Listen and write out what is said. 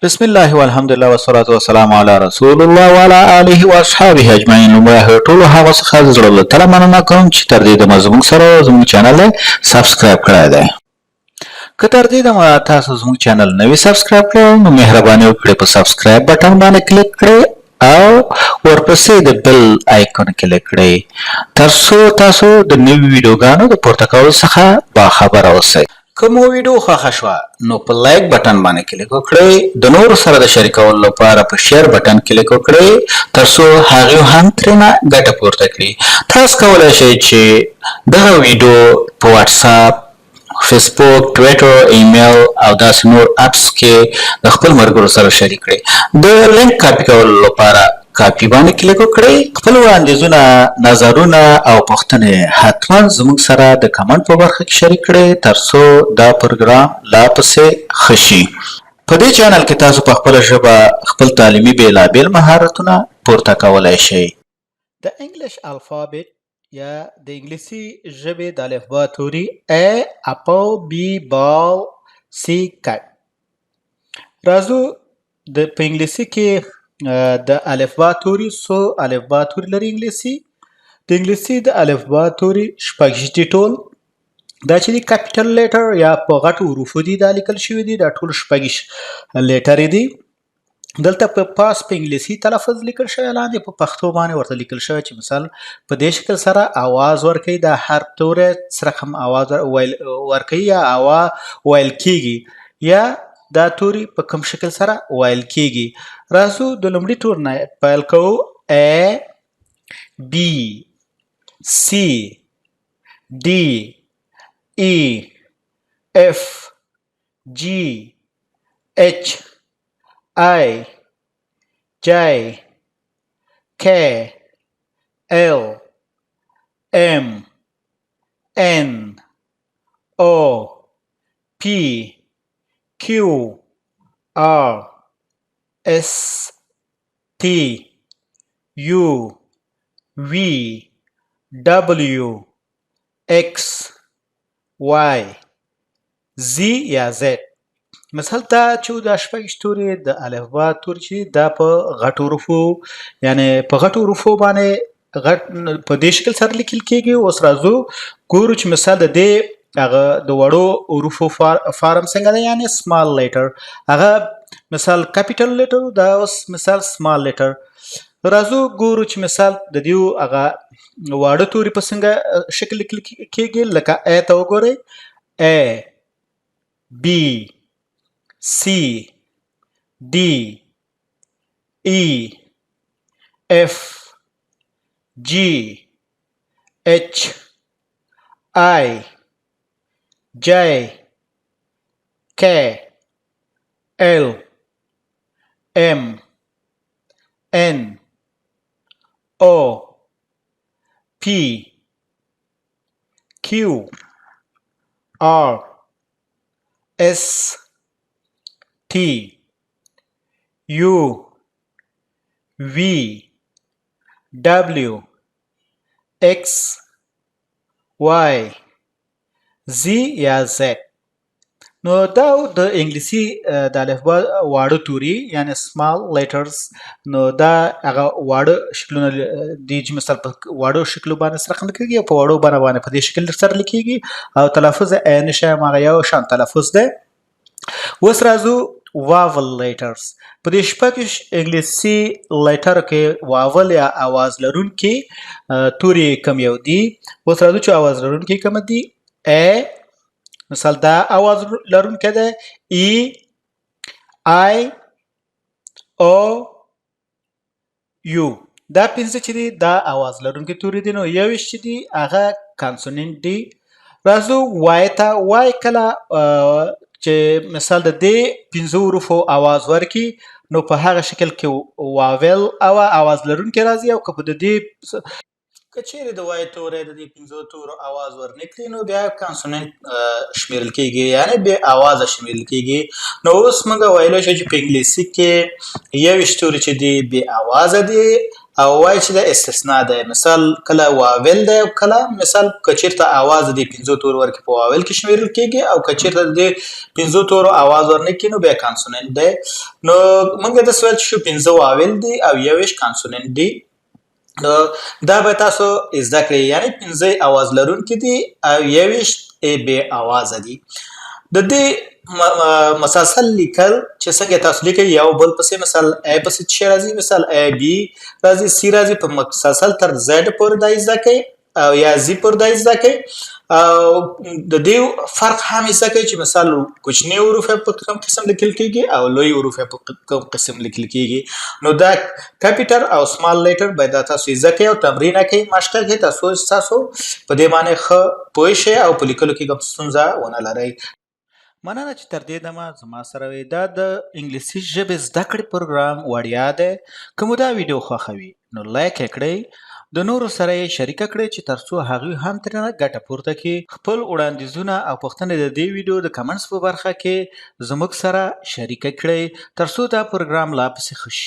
بسم الله والحمد لله والصلاة والسلام على رسول الله وعلى آله واصحابه اجمعین. لومړی ټولو هغه څخه د زړه له تله مننه کوم چې تر دې دمه زموږ سره زموږ چینل سبسکرایب کړی دی. که تر دې دمه تاسو زموږ چینل نوی سبسکرایب کړئ نو مهرباني وکړئ په سبسکرایب بټن باندې کلیک کړئ او ورپسې د بل آیکون کلیک کړئ تر څو تاسو د نوي ویډیوګانو د پورته کولو څخه باخبره اوسئ. که مو ویډیو خوښه شوه نو په لایک بټن باندې کلیک وکړئ، د نورو سره د شریکولو لپاره په شیر بټن کلیک وکړئ تر څو هغوی هم ترېنه ګټه پورته کړي. تاسو کولی شئ چې دغه ویډیو په واتساپ، فیسبوک، ټویټر، ایمیل او داسې نور اپس کې د خپل ملګرو سره شریک کړئ. د لینک کاپي کولو لپاره کاپي باندې کلیک وکړئ. خپل وړاندیزونه، نظرونه او پوښتنې حتما زموږ سره د کمنټ په برخه کې شریک کړئ تر څو دا پروګرام لا پسې ښه شي. په دې چینل کې تاسو په خپله ژبه خپل تعلیمي بېلابېل مهارتونه پورته کولی شئ. د انګلیش الفابet یا د انګلیسي ژبې د الفبا توري A اپل بي بال سي کټ. راځو په انګلیسي کې د الفبا توري څو الفبا توري لري انګلیسي. د انګلیسي د الفبا توري شپږ دي ټول. دا چې دي کاپیټل لیټر یا په غټو حروفو دي دا لیکل شوي دي، دا ټول شپږ لیټرې دي. دلته په پاس په انګلیسي تلفظ لیکل شوی، لاندې په پښتو باندې ورته لیکل شوی چې مثال په دې شکل سره آواز ورکوي، دا حرف توری سره هم آواز ورکوي یا ویل کیږي، یا دا توري په کوم شکل سره ویل کیږي. راځو د لومړي تور نه پیل کوو. A B C D E F G H I J K L M N O P Q R S T U V W X Y Z یا Z. مثال ته چې دا شپږ توري د الفبا توري چې دا په غټو حروفو یعنې په غټو حروفو باندې په دې شکل سره لیکل کېږي. اوس راځو ګورو چې مثال د دې هغه د وړو حروفو فارم څنګه دی، یعنې سمال لیټر. هغه مثال کاپیټل لیټر، دا اوس مثال سمال لیټر. راځو ګورو چې مثال د دې هغه واړه توري په څنګه شکل لیکل کېږي. لکه A ته وګورئ، A B C D E F G H I J K L M N O P Q R S T U V W X Y Z یا Z. نو دا د انګلیسي د الفبا واړه توري یعنې سمال لیټرز. نو دا هغه واړه شکلونه دي چې مثال په واړو شکلو باندې سره رقم لیکېږي او په وړو بڼه باندې په دې شکل سره لیکېږي او تلفظ یې عین شی هماغه یو شان تلفظ دی. اوس راځو واول لیټرز. په دې شپږو انګلیسي لیټرو کې واول یا آواز لرونکي توري کم یو دي. اوس راځو چې آواز لرونکي کوم دي. A مثال دا آواز لرونکی دی، E I O U. دا پنځه چې دي دا آواز لرونکي توري دي. نو یوویشت چې دي هغه کانسوننټ دي. راځو وای ته. وای کله چې مثال د دې پنځو حروفو آواز ورکړي نو په هغه شکل کې واول او آواز لرونکی راځي، او که په د دې که چیرې د وای توری د دې پنځو تورو آواز ورنکړي نو بیا کانسوننټ شمیرل کېږي، یعنې بې آوازه شمیرل کېږي. نو اوس موږ ویلی شو چې په انګلیسي کې یوویشت توري چې دي بې آوازه دي او وایي چې د استثناء دی مثال کله واول دی او کله مثال که چېرته اواز د 5 تورو ورکړي په واول کې شمیرل کېږي او که چېرته د 5 تورو اواز ورنکړي نو بیا کانسوننت دی. نو موږ داسې ویل چې 5 واول دي او 21 کانسوننت دي. دا به تاسو زده کړئ یعنی 5 اواز لرونکي دي او 21 بې اوازه دي. د دې مسلسل لیکل چې څنګه تاسو لیکئ یو بل پسې مثال ا پسې څه راځي مثال ا بي راځي سی راځي په مسلسل تر زد پورې دا زده کړئ او یا زی پورې دا زده کړئ او د دې فرق هم زده کړئ چې مثال کوچني حروف په کوم قسم لیکل کېږي او لوی حروف په کوم قسم لیکل کېږي. نو دا کاپیټل او سمال لیټر باید تاسو زده کړئ او تمرین کړئ ماشټر کړئ تاسو په دې باندې ښه پوه شئ او په لیکلو کې کوم ستونزه ونه لرئ. مننه چې تر دې دمه زما سره وې. دا د انګلیسي ژبې زده کړې پروګرام وړیا دی. که مو دا ویډیو خوښوي نو لایک یې کړئ، د نورو سره یې شریکه کړئ چې ترڅو هغوی هم ترې ګټه پورته کړي. خپل وړاندیزونه او پوښتنې د دې ویډیو د کمنټس په برخه کې زموږ سره شریکه کړئ ترڅو دا پروګرام لا پسې ښه شي.